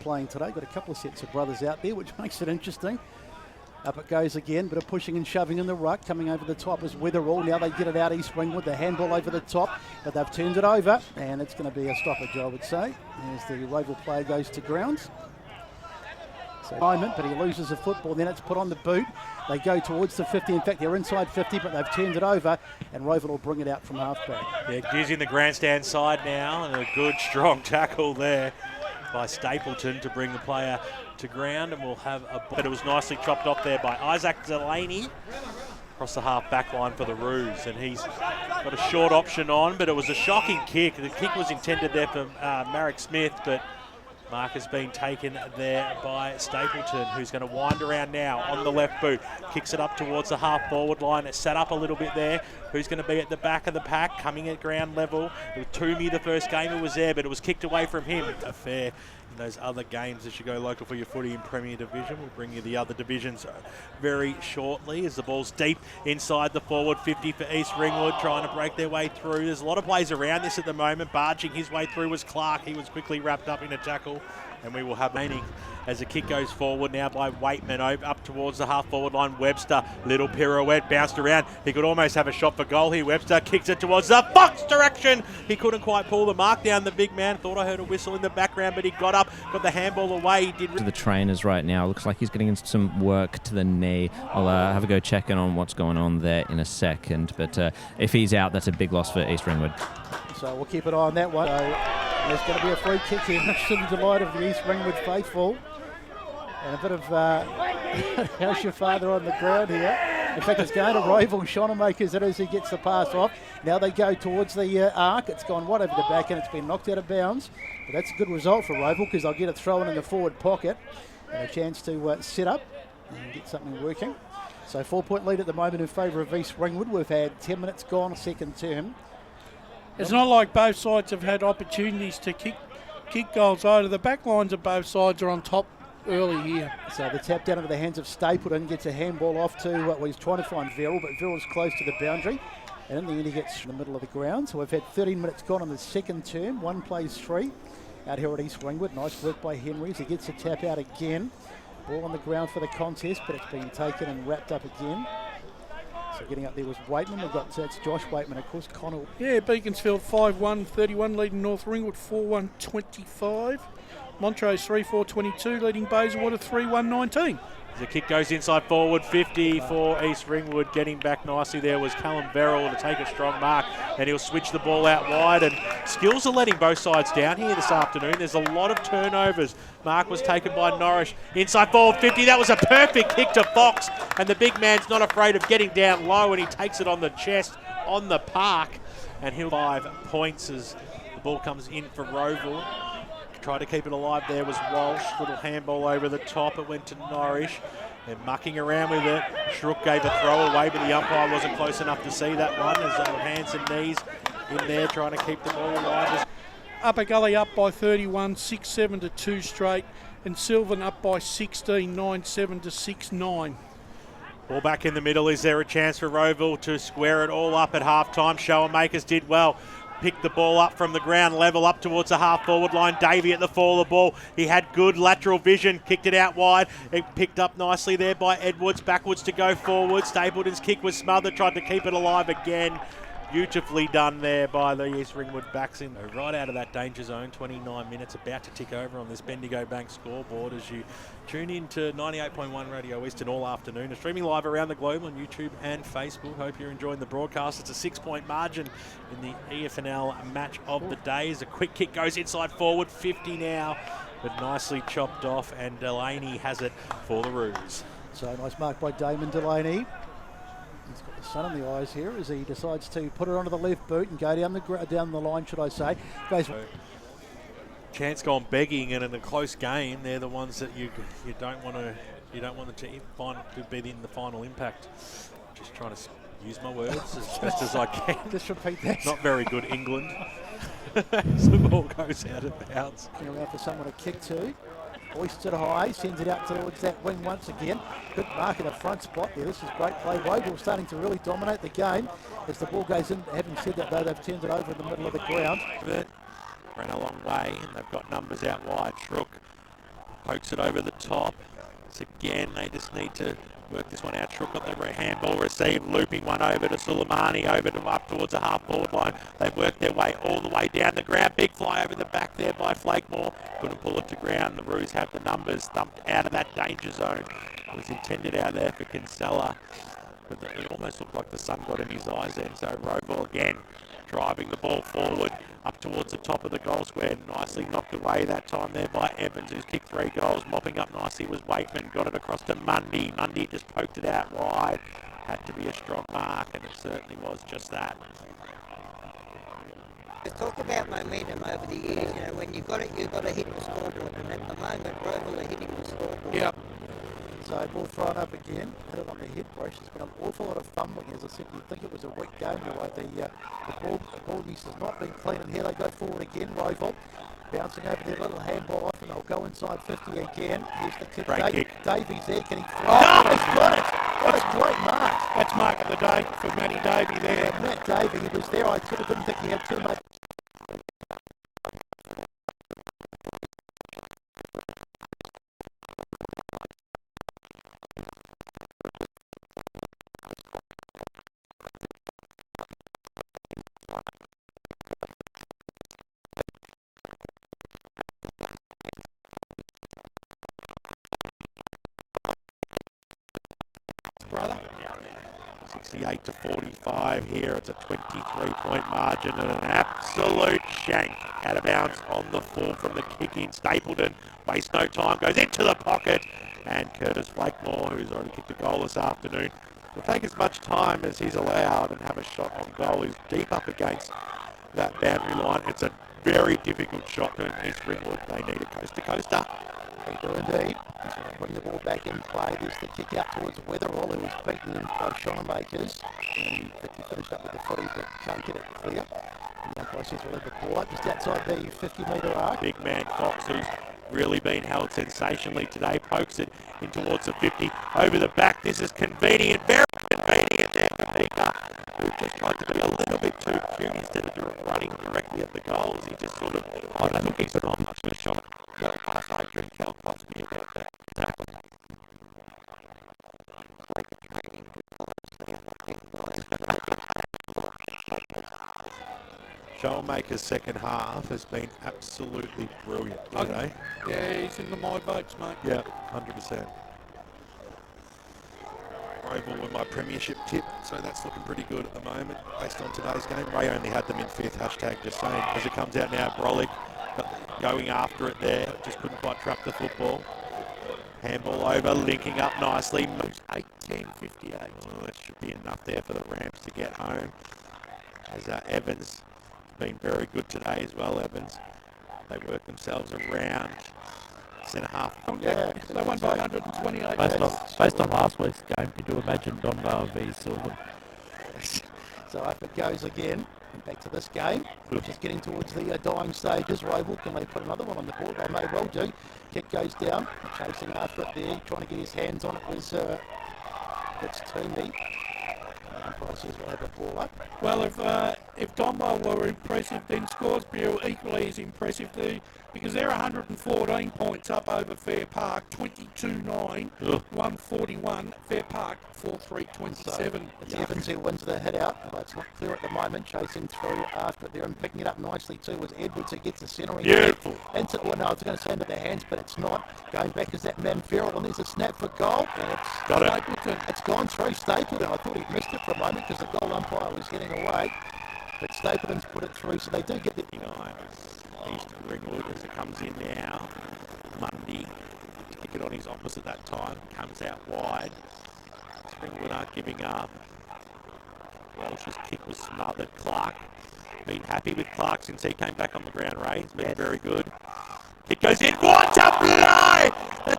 playing today. Got a couple of sets of brothers out there, which makes it interesting. Up it goes again, bit of pushing and shoving in the ruck. Coming over the top is Weatherall. Now they get it out East Ringwood. The handball over the top, but they've turned it over, and it's going to be a stoppage, I would say, as the Roval player goes to grounds. So moment, but he loses the football. Then it's put on the boot. They go towards the 50. In fact, they're inside 50, but they've turned it over, and Roval will bring it out from halfback. Yeah, using the grandstand side now, and a good, strong tackle there by Stapleton to bring the player to ground, and we'll have a... But it was nicely chopped off there by Isaac Delaney across the half-back line for the Roos, and he's got a short option on, but it was a shocking kick. The kick was intended there for Marek Smith, but mark has been taken there by Stapleton, who's going to wind around now on the left boot. Kicks it up towards the half-forward line. It's set up a little bit there. Who's going to be at the back of the pack, coming at ground level? With Toomey, the first game, it was there, but it was kicked away from him. A fair in those other games as you go local for your footy in Premier Division. We'll bring you the other divisions very shortly as the ball's deep inside the forward 50 for East Ringwood, trying to break their way through. There's a lot of plays around this at the moment. Barging his way through was Clark. He was quickly wrapped up in a tackle, and we will have meaning as the kick goes forward now by Waitman up towards the half-forward line. Webster, little pirouette, bounced around. He could almost have a shot for goal here. Webster kicks it towards the Fox direction. He couldn't quite pull the mark down, the big man. Thought I heard a whistle in the background, but he got up, got the handball away. He did... To the trainers right now. Looks like he's getting into some work to the knee. I'll have a go check in on what's going on there in a second. But if he's out, that's a big loss for East Ringwood. So we'll keep an eye on that one. There's going to be a free kick here, much to the delight of the East Ringwood faithful. And a bit of how's your father on the ground here. In fact, it's going to Roval Shonemakers as he gets the pass off. Now they go towards the arc. It's gone wide over the back and it's been knocked out of bounds. But that's a good result for Roval because they'll get it thrown in the forward pocket and a chance to sit up and get something working. So 4-point lead at the moment in favour of East Ringwood. We've had 10 minutes gone, second term. It's not like both sides have had opportunities to kick goals either. The back lines of both sides are on top early here. So the tap down into the hands of Stapleton, gets a handball off to, well, he's trying to find Verrill, but Verrill's close to the boundary. And in the end he gets in the middle of the ground. So we've had 13 minutes gone on the second term. One plays three out here at East Ringwood. Nice work by Henry as he gets a tap out again. Ball on the ground for the contest, but it's been taken and wrapped up again. So getting up there was Waitman. We've got, that's Josh Waitman, of course, Connell. Yeah, Beaconsfield 5-1-31 leading North Ringwood 4-1-25. Montrose 3-4-22 leading Bayswater 3-1-19. The kick goes inside forward 50 for East Ringwood. Getting back nicely there was Callum Verrill to take a strong mark, and he'll switch the ball out wide. And Skills are letting both sides down here this afternoon. There's a lot of turnovers. Mark was taken by Norrish. Inside forward 50. That was a perfect kick to Fox, and the big man's not afraid of getting down low, and he takes it on the chest on the park, and he'll 5 points as the ball comes in for Roval. Tried to keep it alive there was Walsh. Little handball over the top. It went to Norrish. They're mucking around with it. Shrook gave a throw away, but the umpire wasn't close enough to see that one. As hands and knees in there trying to keep the ball alive. Upper Gully up by 31, 6-7 to 2 straight. And Sylvan up by 16, 9-7 to 6-9. Ball back in the middle. Is there a chance for Roval to square it all up at half-time? Showermakers did well. Picked the ball up from the ground level up towards the half-forward line. Davey at the fall of the ball. He had good lateral vision. Kicked it out wide. It picked up nicely there by Edwards. Backwards to go forward. Stapleton's kick was smothered. Tried to keep it alive again. Beautifully done there by the East Ringwood backs in. Right out of that danger zone. 29 minutes about to tick over on this Bendigo Bank scoreboard as you tune in to 98.1 Radio Eastern all afternoon. We're streaming live around the globe on YouTube and Facebook. Hope you're enjoying the broadcast. It's a 6-point margin in the EFNL match of the day as a quick kick goes inside forward. 50 now, but nicely chopped off, and Delaney has it for the Roos. So nice mark by Damon Delaney. He's got the sun in the eyes here as he decides to put it onto the left boot and go down the line, should I say. Goes. Chance gone begging, and in a close game, they're the ones that you don't want them to be in the final impact. Just trying to use my words as best as I can. Just repeat that. Not very good, England. So the ball goes out of bounds. Looking around for someone to kick to. Hoists it high, sends it out towards that wing once again. Good mark in the front spot there. This is great play. Roval starting to really dominate the game as the ball goes in. Having said that, though, they've turned it over in the middle of the ground. Ran a long way, and they've got numbers out wide. Shrook pokes it over the top. So again, they just need to work this one out. Shook got the handball received, looping one over to Suleimani, over to up towards the half-forward line. They've worked their way all the way down the ground. Big fly over the back there by Flakemore. Couldn't pull it to ground. The Roos have the numbers, thumped out of that danger zone. It was intended out there for Kinsella, but it almost looked like the sun got in his eyes then. So Roval again driving the ball forward up towards the top of the goal square. Nicely knocked away that time there by Evans, who's kicked 3 goals. Mopping up nicely was Wakeman. Got it across to Mundy. Mundy just poked it out wide. Had to be a strong mark, and it certainly was just that. Let's talk about momentum over the years. You know, when you've got it, you've got to hit the scoreboard. And at the moment, Roval are hitting the scoreboard. Yep. So ball thrown up again, hit it on the head brush. There's been an awful lot of fumbling. As I said, you'd think it was a weak game. The way the ball use has not been clean, and here they go forward again. Roval bouncing over their little handball off, and they'll go inside 50 again. Here's the kick. Great kick. Davies there, can he throw? Oh, he's got it! What a great mark! That's mark of the day for Matty Davey there. Yeah, Matt Davey, he was there. I sort of didn't think he had too much. Brother. 68 to 45 here. It's a 23-point margin and an absolute shank out of bounds on the full from the kick in. Stapleton wastes no time, goes into the pocket, and Curtis Blakemore, who's already kicked a goal this afternoon, will take as much time as he's allowed and have a shot on goal. He's deep up against that boundary line. It's a very difficult shot to East Ringwood. They need a coast-to-coaster. They do indeed. So putting the ball back in play. There's the kick out towards Weatherall, who was beaten in by Shonemakers. And he finished up with the footy, but can't get it clear. And the process will leave the ball up just outside the 50-metre arc. Big man Cox, who's really been held sensationally today, pokes it in towards the 50. Over the back, this is convenient, very convenient there for Mika, who just tried to be a little bit too cute instead of running directly at the goals. He just sort of, I don't think he's not much of a shot. Well, I couldn't tell possibly about that. Exactly. Showmaker's second half has been absolutely brilliant today. Yeah, he's in the my votes, mate. Yeah, 100%. Roval with my premiership tip, so that's looking pretty good at the moment based on today's game. Ray only had them in 5th, hashtag just saying. As it comes out now, Brolick going after it there, just couldn't quite trap the football. Handball over, linking up nicely, moves 18-58. Oh, that should be enough there for the Rams to get home. As Evans has been very good today as well, Evans. They work themselves around. Centre half. Yeah, They won by 128. Based on last week's game, could you imagine Donvale v Silver? So up it goes again. Back to this game, which is getting towards the dying stages. Roval, can they put another one on the board? They may well do. Kick goes down, chasing after it there, trying to get his hands on it was it's Toomey. Prices will have a ball up. Well, if Donvale were impressive, then Scoresby equally is impressive too, because they're 114 points up over Fair Park, 22-9, 141. Fair Park 4-3-27. So it's Evans who wins the hit out, but it's not clear at the moment. Chasing through after it there and picking it up nicely too was Edwards, who gets the centering. Beautiful. Well, no, I was going to say into the hands, but it's not. Going back is that man Farrell, and there's a snap for goal, and it's Got it. Stapleton. It's gone through Stapleton. I thought he missed it for a moment because the goal umpire was getting away, but Stapleton's put it through, so they do get the... East Ringwood as it comes in now. Mundy, kick it on his opposite that time, comes out wide. Ringwood aren't giving up. Walsh's kick was smothered. Clark, been happy with Clark since he came back on the ground, Ray. He's been very good. It goes in. What a play!